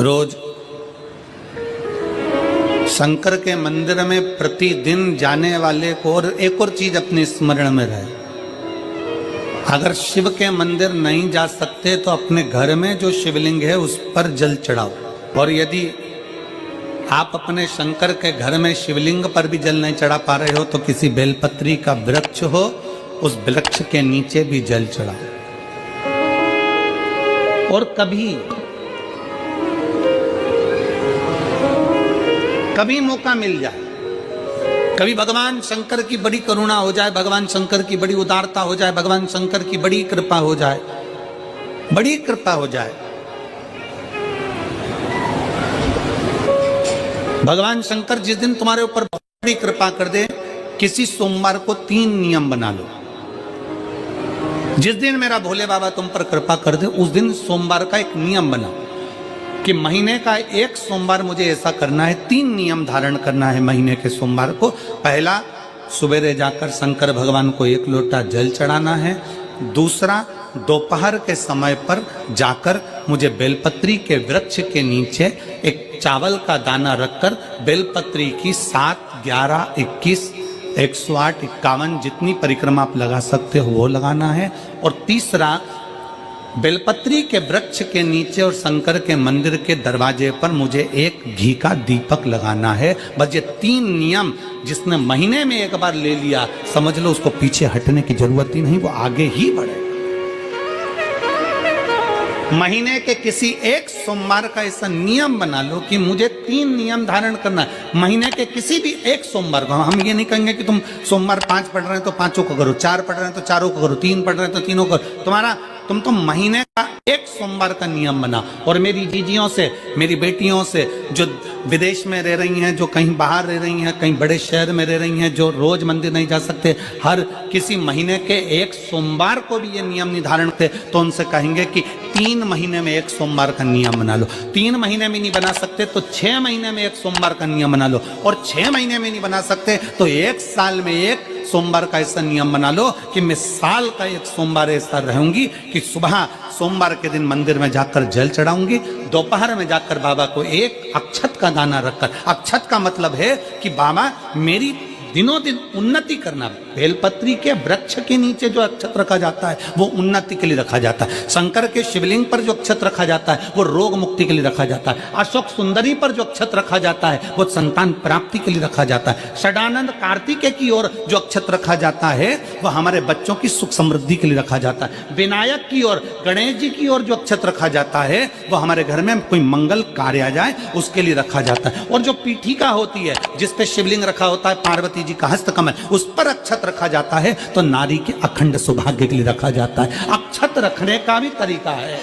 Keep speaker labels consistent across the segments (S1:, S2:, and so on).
S1: रोज शंकर के मंदिर में प्रतिदिन जाने वाले को और एक और चीज अपने स्मरण में रहे, अगर शिव के मंदिर नहीं जा सकते तो अपने घर में जो शिवलिंग है उस पर जल चढ़ाओ। और यदि आप अपने शंकर के घर में शिवलिंग पर भी जल नहीं चढ़ा पा रहे हो तो किसी बेलपत्री का वृक्ष हो, उस वृक्ष के नीचे भी जल चढ़ाओ। और कभी मौका मिल जाए, कभी भगवान शंकर की बड़ी करुणा हो जाए, भगवान शंकर की बड़ी उदारता हो जाए, भगवान शंकर की बड़ी कृपा हो जाए, बड़ी कृपा हो जाए, भगवान शंकर जिस दिन तुम्हारे ऊपर बड़ी कृपा कर दे, किसी सोमवार को 3 नियम बना लो। जिस दिन मेरा भोले बाबा तुम पर कृपा कर दे उस दिन सोमवार का एक नियम बना कि महीने का एक सोमवार मुझे ऐसा करना है, 3 नियम धारण करना है महीने के सोमवार को। पहला, सुबेरे जाकर शंकर भगवान को 1 लोटा जल चढ़ाना है। दूसरा, दोपहर के समय पर जाकर मुझे बेलपत्री के वृक्ष के नीचे एक चावल का दाना रखकर बेलपत्री की 7, 11, 21, 108, 51 जितनी परिक्रमा आप लगा सकते हो वो लगाना है। और तीसरा, बेलपत्री के वृक्ष के नीचे और शंकर के मंदिर के दरवाजे पर मुझे एक घी का दीपक लगाना है। बस ये 3 नियम जिसने महीने में एक बार ले लिया, समझ लो उसको पीछे हटने की जरूरत ही नहीं, वो आगे ही बढ़े। महीने के किसी एक सोमवार का ऐसा नियम बना लो कि मुझे 3 नियम धारण करना है महीने के किसी भी एक सोमवार को। हम ये नहीं कहेंगे कि तुम सोमवार 5 पढ़ रहे हैं तो 5 को करो, 4 पढ़ रहे हैं तो 4 को करो, 3 पढ़ रहे हैं तो 3 को करो। तुम तो महीने का एक सोमवार का नियम बना। और मेरी जीजियों से, मेरी बेटियों से जो विदेश में रह रही हैं, जो कहीं बाहर रह रही हैं, कहीं बड़े शहर में रह रही हैं, जो रोज मंदिर नहीं जा सकते, हर किसी महीने के एक सोमवार को भी ये नियम निर्धारण थे, तो उनसे कहेंगे कि 3 महीने में एक सोमवार का नियम बना लो। 3 महीने में नहीं बना सकते तो 6 महीने में एक सोमवार का नियम बना लो। और 6 महीने में नहीं बना सकते तो 1 साल में एक सोमवार का ऐसा नियम बना लो कि मैं साल का एक सोमवार ऐसा रहूंगी कि सुबह सोमवार के दिन मंदिर में जाकर जल चढ़ाऊंगी, दोपहर में जाकर बाबा को एक अक्षत का दाना रखकर, अक्षत का मतलब है कि बाबा मेरी दिनों दिन उन्नति करना। बेलपत्री के वृक्ष के नीचे जो अक्षत रखा जाता है वो उन्नति के लिए रखा जाता है। शंकर के शिवलिंग पर जो अक्षत रखा जाता है वो रोग मुक्ति के लिए रखा जाता है। अशोक सुंदरी पर जो अक्षत रखा जाता है वो संतान प्राप्ति के लिए रखा जाता है। षडानंद कार्तिकेय की ओर जो अक्षत रखा जाता है वो हमारे बच्चों की सुख समृद्धि के लिए रखा जाता है। विनायक की ओर, गणेश जी की ओर जो अक्षत रखा जाता है वो हमारे घर में कोई मंगल कार्य आ जाए उसके लिए रखा जाता है। और जो पीठिका होती है जिसपे शिवलिंग रखा होता है, पार्वती जी का हस्तकमल, उस पर अक्षत रखा जाता है तो नारी के अखंड सौभाग्य के लिए रखा जाता है। अक्षत रखने का भी तरीका है।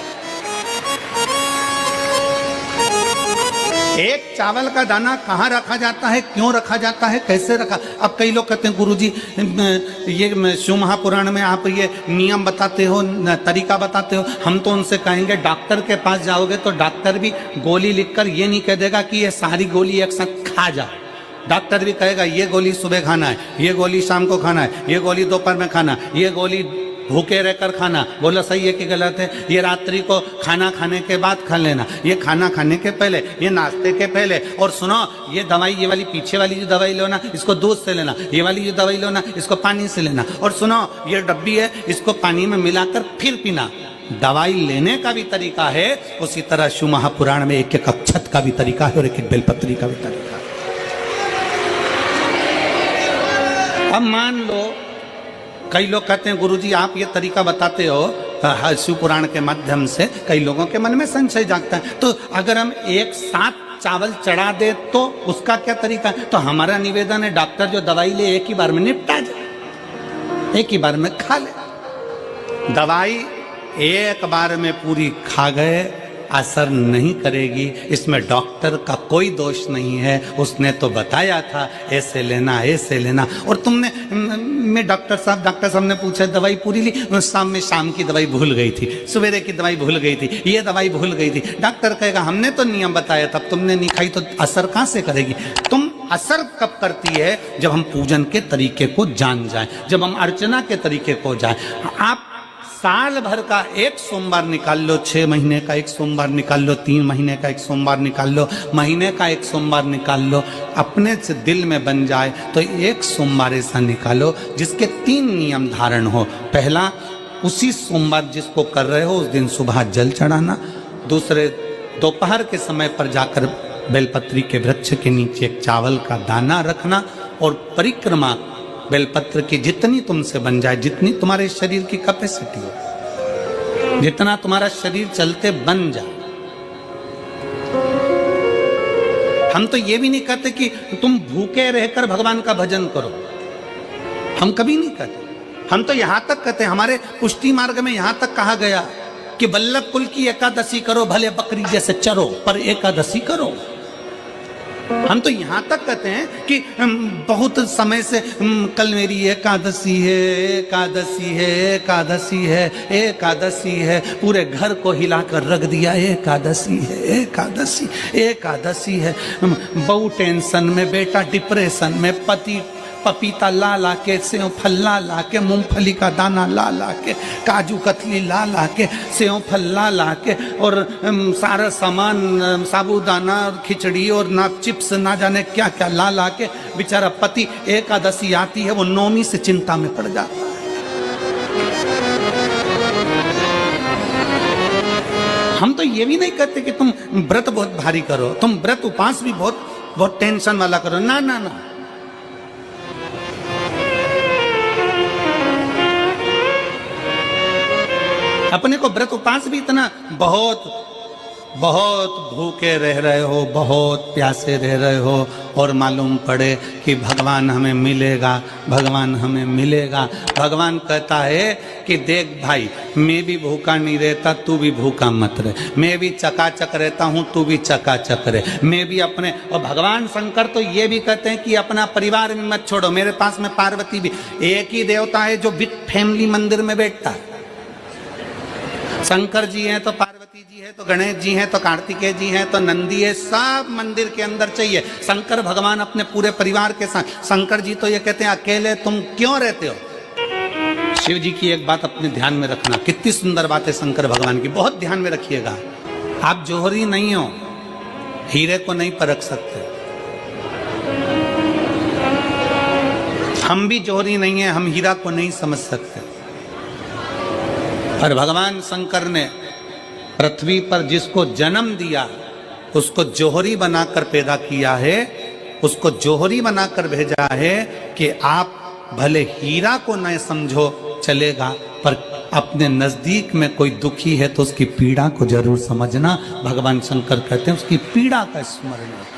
S1: एक चावल का दाना कहाँ रखा जाता है, क्यों रखा जाता है, कैसे रखा। अब कई लोग कहते हैं गुरुजी ये शिव महापुराण में आप ये नियम बताते हो, तरीका बताते हो। हम तो उनसे कहेंगे डॉक्टर के पास जाओगे तो डॉक्टर भी गोली लिखकर ये नहीं कह देगा कि ये सारी गोली एक साथ खा जा। डॉक्टर भी कहेगा ये गोली सुबह खाना है, ये गोली शाम को खाना है, ये गोली दोपहर में खाना, ये गोली भूखे रहकर खाना। बोला सही है कि गलत है? ये रात्रि को खाना खाने के बाद खा लेना, ये खाना खाने के पहले, ये नाश्ते के पहले। और सुनो, ये दवाई, ये वाली पीछे वाली जो दवाई लो ना इसको दूध से लेना, ये वाली जो दवाई लो ना इसको पानी से लेना। और सुनो, ये डब्बी है इसको पानी में मिलाकर फिर पीना। दवाई लेने का भी तरीका है, उसी तरह शिव महापुराण में एक एक अक्षत का भी तरीका है और एक एक बेलपत्री का भी तरीका है। अब मान लो कई लोग कहते हैं गुरुजी आप ये तरीका बताते हो शिव पुराण के माध्यम से, कई लोगों के मन में संशय जागता है, तो अगर हम एक साथ चावल चढ़ा दे तो उसका क्या तरीका है? तो हमारा निवेदन है डॉक्टर जो दवाई ले एक ही बार में निपटा जाए, एक ही बार में खा ले। दवाई एक बार में पूरी खा गए असर नहीं करेगी, इसमें डॉक्टर का कोई दोष नहीं है। उसने तो बताया था ऐसे लेना, ऐसे लेना। और तुमने मैं डॉक्टर साहब ने पूछा दवाई पूरी ली, शाम की दवाई भूल गई थी, सवेरे की दवाई भूल गई थी, ये दवाई भूल गई थी। डॉक्टर कहेगा हमने तो नियम बताया था, तब तुमने नहीं खाई तो असर कहाँ से करेगी? तुम असर कब करती है? जब हम पूजन के तरीके को जान जाएं, जब हम अर्चना के तरीके को जाएं। आप साल भर का एक सोमवार निकाल लो, 6 महीने का एक सोमवार निकाल लो, 3 महीने का एक सोमवार निकाल लो, महीने का एक सोमवार निकाल लो, अपने से दिल में बन जाए तो एक सोमवार ऐसा निकालो जिसके 3 नियम धारण हो। पहला, उसी सोमवार जिसको कर रहे हो उस दिन सुबह जल चढ़ाना। दूसरे, दोपहर के समय पर जाकर बेलपत्री के वृक्ष के नीचे एक चावल का दाना रखना और परिक्रमा बेलपत्र की जितनी तुमसे बन जाए, जितनी तुम्हारे शरीर की कैपेसिटी हो, जितना तुम्हारा शरीर चलते बन जाए। हम तो ये भी नहीं कहते कि तुम भूखे रहकर भगवान का भजन करो, हम कभी नहीं कहते। हम तो यहां तक कहते हैं, हमारे पुष्टि मार्ग में यहां तक कहा गया कि वल्लभ कुल की एकादशी करो, भले बकरी जैसे चरो पर एकादशी करो। हम तो यहां तक कहते हैं कि बहुत समय से कल मेरी एकादशी है, एकादशी है, एकादशी है, एकादशी है, पूरे घर को हिलाकर रख दिया, एकादशी है, एकादशी, एकादशी है। बहू टेंशन में, बेटा डिप्रेशन में, पति पपीता ला ला के, सेव फल ला ला के, मूंगफली का दाना ला ला के, काजू कतली ला ला के, सेव फल ला ला के, और सारा सामान, साबूदाना और खिचड़ी और ना चिप्स ना जाने क्या क्या ला ला के, बेचारा पति एकादशी आती है वो नौमी से चिंता में पड़ जाता है। हम तो ये भी नहीं कहते कि तुम व्रत बहुत भारी करो, तुम व्रत उपास भी बहुत टेंशन वाला करो, ना ना ना। अपने को व्रत उपास भी इतना बहुत भूखे रह रहे हो, बहुत प्यासे रह रहे हो, और मालूम पड़े कि भगवान हमें मिलेगा, भगवान हमें मिलेगा। भगवान कहता है कि देख भाई, मैं भी भूखा नहीं रहता, तू भी भूखा मत रहे, मैं भी चकाचक रहता हूँ, तू भी चकाचक रहे, मैं भी अपने। और भगवान शंकर तो ये भी कहते हैं कि अपना परिवार भी मत छोड़ो। मेरे पास में पार्वती भी, एक ही देवता है जो विद फैमिली मंदिर में बैठता है। शंकर जी हैं तो पार्वती जी है, तो गणेश जी हैं, तो कार्तिकेय जी हैं, तो नंदी है, सब मंदिर के अंदर चाहिए। शंकर भगवान अपने पूरे परिवार के साथ। शंकर जी तो ये कहते हैं अकेले तुम क्यों रहते हो। शिव जी की एक बात अपने ध्यान में रखना, कितनी सुंदर बात है शंकर भगवान की, बहुत ध्यान में रखिएगा। आप जौहरी नहीं हो, हीरे को नहीं परख सकते। हम भी जौहरी नहीं है, हम हीरा को नहीं समझ सकते। पर भगवान शंकर ने पृथ्वी पर जिसको जन्म दिया उसको जौहरी बनाकर पैदा किया है, उसको जौहरी बनाकर भेजा है कि आप भले हीरा को न समझो चलेगा, पर अपने नजदीक में कोई दुखी है तो उसकी पीड़ा को जरूर समझना। भगवान शंकर कहते हैं उसकी पीड़ा का स्मरण रखना।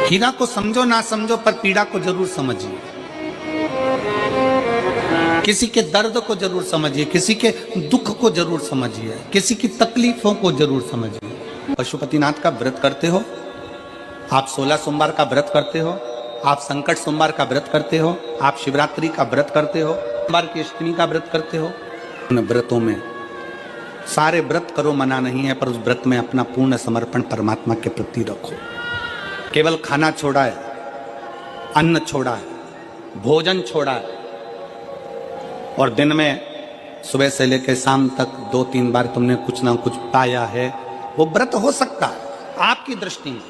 S1: हीरा को समझो ना समझो, पर पीड़ा को जरूर समझिए। किसी के दर्द को जरूर समझिए, किसी के दुख को जरूर समझिए, किसी की तकलीफों को जरूर समझिए। पशुपतिनाथ का व्रत करते हो आप, 16 सोमवार का व्रत करते हो आप, संकट सोमवार का व्रत करते हो आप, शिवरात्रि का व्रत करते हो, सोमवार की अष्टमी का व्रत करते हो। उन व्रतों में सारे व्रत करो, मना नहीं है, पर उस व्रत में अपना पूर्ण समर्पण परमात्मा के प्रति रखो। केवल खाना छोड़ा है, अन्न छोड़ा है, भोजन छोड़ा है, और दिन में सुबह से लेकर शाम तक 2-3 बार तुमने कुछ ना कुछ पाया है, वो व्रत हो सकता है आपकी दृष्टि में,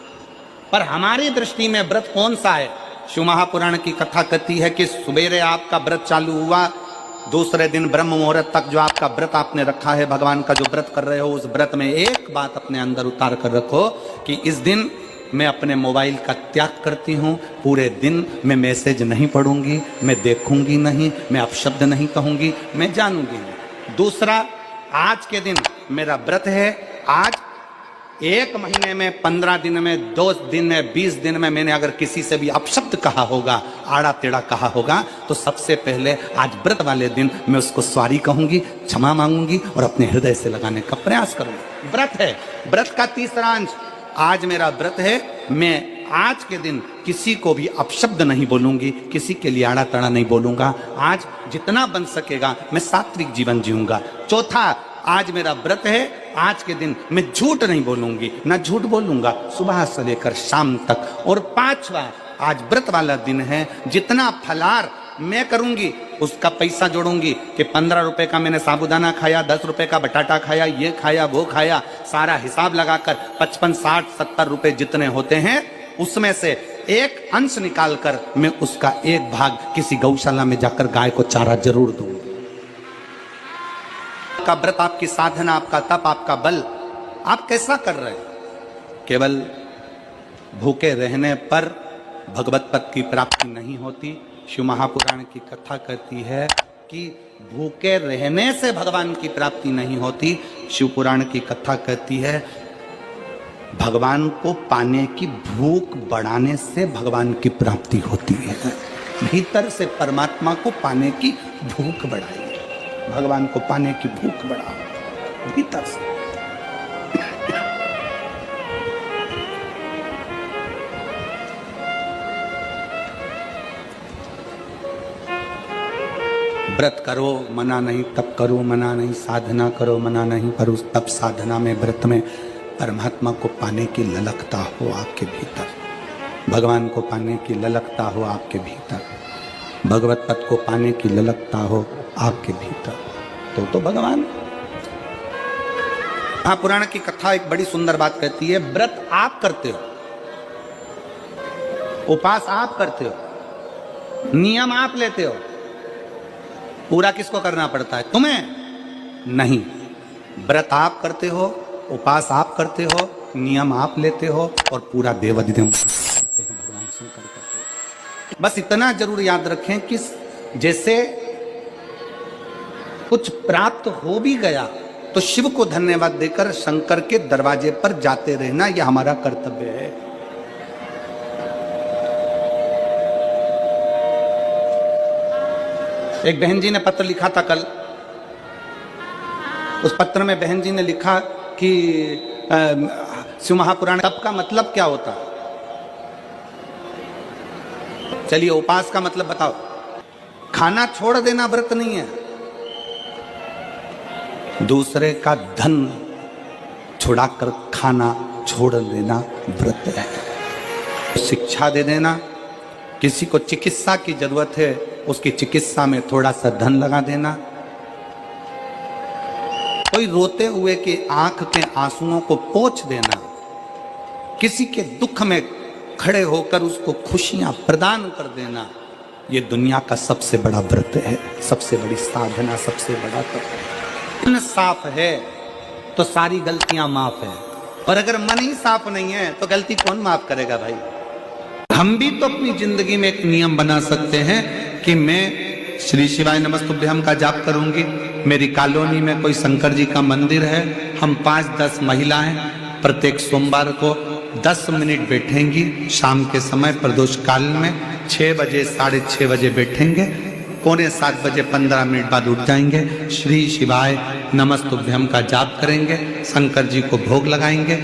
S1: पर हमारी दृष्टि में व्रत कौन सा है। शिव महापुराण की कथा कहती है कि सुबेरे आपका व्रत चालू हुआ, दूसरे दिन ब्रह्म मुहूर्त तक जो आपका व्रत आपने रखा है, भगवान का जो व्रत कर रहे हो, उस व्रत में एक बात अपने अंदर उतार कर रखो कि इस दिन मैं अपने मोबाइल का त्याग करती हूँ, पूरे दिन मैं मैसेज नहीं पढ़ूंगी, मैं देखूंगी नहीं, मैं अपशब्द नहीं कहूंगी, मैं जानूंगी नहीं। दूसरा, आज के दिन मेरा व्रत है, आज 1 महीने में, 15 दिन में, 2 दिन में, 20 दिन में मैंने अगर किसी से भी अपशब्द कहा होगा, आड़ा टेढ़ा कहा होगा, तो सबसे पहले आज व्रत वाले दिन मैं उसको सॉरी कहूंगी, क्षमा मांगूंगी और अपने हृदय से लगाने का प्रयास करूंगी। व्रत है, व्रत का तीसरा अंश, आज मेरा व्रत है, मैं आज के दिन किसी को भी अपशब्द नहीं बोलूंगी, किसी के लिए आड़ा तड़ा नहीं बोलूंगा। आज जितना बन सकेगा मैं सात्विक जीवन जीऊंगा। चौथा, आज मेरा व्रत है, आज के दिन मैं झूठ नहीं बोलूंगी, ना झूठ बोलूंगा सुबह से लेकर शाम तक। और पांचवा, आज व्रत वाला दिन है, जितना फलार मैं करूंगी उसका पैसा जोड़ूंगी कि 15 रुपए का मैंने साबुदाना खाया, 10 रुपए का बटाटा खाया, ये खाया वो खाया, सारा हिसाब लगाकर 55, 60, 70 रुपए जितने होते हैं उसमें से एक अंश निकालकर मैं उसका एक भाग किसी गौशाला में जाकर गाय को चारा जरूर दूंगी। आपका व्रत, आपकी साधना, आपका तप, आपका बल, आप कैसा कर रहे हैं? केवल भूखे रहने पर भगवत पद की प्राप्ति नहीं होती। शिव महापुराण की कथा कहती है कि भूखे रहने से भगवान की प्राप्ति नहीं होती। शिव पुराण की कथा कहती है भगवान को पाने की भूख बढ़ाने से भगवान की प्राप्ति होती है। भीतर से परमात्मा को पाने की भूख बढ़ाइए, भगवान को पाने की भूख बढ़ाओ भीतर से। व्रत करो मना नहीं, तप करो मना नहीं, साधना करो मना नहीं, पर उस तप साधना में, व्रत में परमात्मा को पाने की ललकता हो आपके भीतर, भगवान को पाने की ललकता हो आपके भीतर, भगवत पद को पाने की ललकता हो आपके भीतर, तो भगवान। महापुराण की कथा एक बड़ी सुंदर बात कहती है, व्रत आप करते हो, उपास आप करते हो, नियम आप लेते हो, पूरा किसको करना पड़ता है? तुम्हें नहीं। व्रत आप करते हो, उपास आप करते हो, नियम आप लेते हो और पूरा देवाधिदेव करते हैं, भगवान शंकर करते हैं। बस इतना जरूर याद रखें कि जैसे कुछ प्राप्त हो भी गया तो शिव को धन्यवाद देकर शंकर के दरवाजे पर जाते रहना, यह हमारा कर्तव्य है। एक बहन जी ने पत्र लिखा था कल, उस पत्र में बहन जी ने लिखा कि शिव महापुराण तप का मतलब क्या होता है? चलिए उपास का मतलब बताओ। खाना छोड़ देना व्रत नहीं है, दूसरे का धन छुड़ाकर खाना छोड़ देना व्रत है। शिक्षा दे देना, किसी को चिकित्सा की जरूरत है उसकी चिकित्सा में थोड़ा सा धन लगा देना, कोई रोते हुए के आंख के आंसुओं को पोंछ देना, किसी के दुख में खड़े होकर उसको खुशियां प्रदान कर देना, ये दुनिया का सबसे बड़ा व्रत है, सबसे बड़ी साधना, सबसे बड़ा तप। मन साफ है तो सारी गलतियां माफ है, और अगर मन ही साफ नहीं है तो गलती कौन माफ करेगा भाई? हम भी तो अपनी जिंदगी में एक नियम बना सकते हैं कि मैं श्री शिवाय नमस्तुभ्यम का जाप करूंगी। मेरी कॉलोनी में कोई शंकर जी का मंदिर है, हम 5-10 महिलाएं प्रत्येक सोमवार को 10 मिनट बैठेंगी, शाम के समय प्रदोष काल में 6 बजे 6:30 बजे बैठेंगे, 6:45 बजे 15 मिनट बाद उठ जाएंगे, श्री शिवाय नमस्तुभ्यम का जाप करेंगे, शंकर जी को भोग लगाएंगे।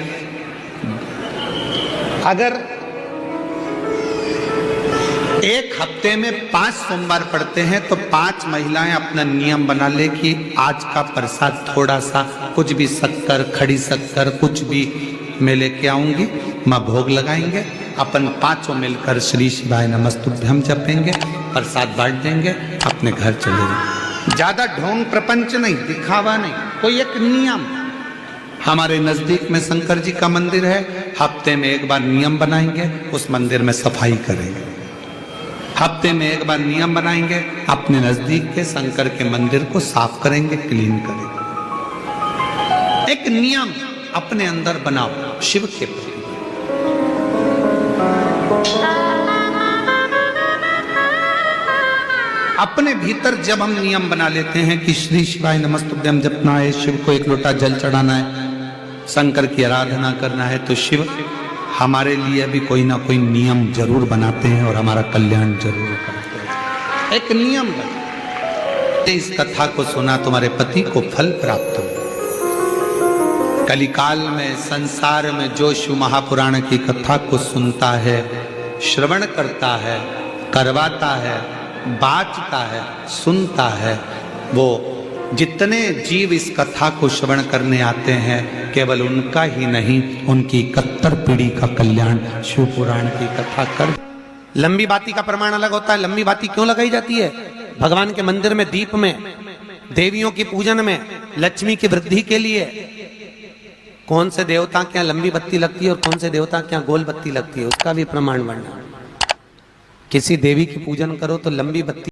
S1: अगर एक हफ्ते में 5 सोमवार पड़ते हैं तो 5 महिलाएं अपना नियम बना ले कि आज का प्रसाद थोड़ा सा, कुछ भी शक्कर, खड़ी शक्कर, कुछ भी मैं लेके आऊंगी, माँ भोग लगाएंगे, अपन 5 मिलकर श्री शिवाय नमस्तुभ्यम जपेंगे, प्रसाद बांट देंगे, अपने घर चले जाएंगे। ज्यादा ढोंग प्रपंच नहीं, दिखावा नहीं, कोई एक नियम। हमारे नजदीक में शंकर जी का मंदिर है, हफ्ते में एक बार नियम बनाएंगे, उस मंदिर में सफाई करेंगे। हफ्ते में एक बार नियम बनाएंगे, अपने नजदीक के शंकर के मंदिर को साफ करेंगे, क्लीन करेंगे। एक नियम अपने अंदर बनाओ शिव के प्रति। अपने भीतर जब हम नियम बना लेते हैं कि श्री शिवाय नमस्तुभ्यम जपना है, शिव को एक लोटा जल चढ़ाना है, शंकर की आराधना करना है, तो शिव हमारे लिए भी कोई ना कोई नियम जरूर बनाते हैं और हमारा कल्याण जरूर करते हैं। एक नियम बना, इस कथा को सुना, तुम्हारे पति को फल प्राप्त हो। कलिकाल में संसार में जो शिव महापुराण की कथा को सुनता है, श्रवण करता है, करवाता है, बाँचता है, सुनता है, वो जितने जीव इस कथा को श्रवण करने आते हैं, केवल उनका ही नहीं, उनकी 71 पीढ़ी का कल्याण शिव पुराण की कथा कर। लंबी बाती का प्रमाण अलग होता है। लंबी बाती क्यों लगाई जाती है? भगवान के मंदिर में दीप में, देवियों की पूजन में, लक्ष्मी की वृद्धि के लिए। कौन से देवता के यहाँ लंबी बत्ती लगती है और कौन से देवता के यहाँ गोल बत्ती लगती है, उसका भी प्रमाण वर्णन। किसी देवी की पूजन करो तो लंबी बत्ती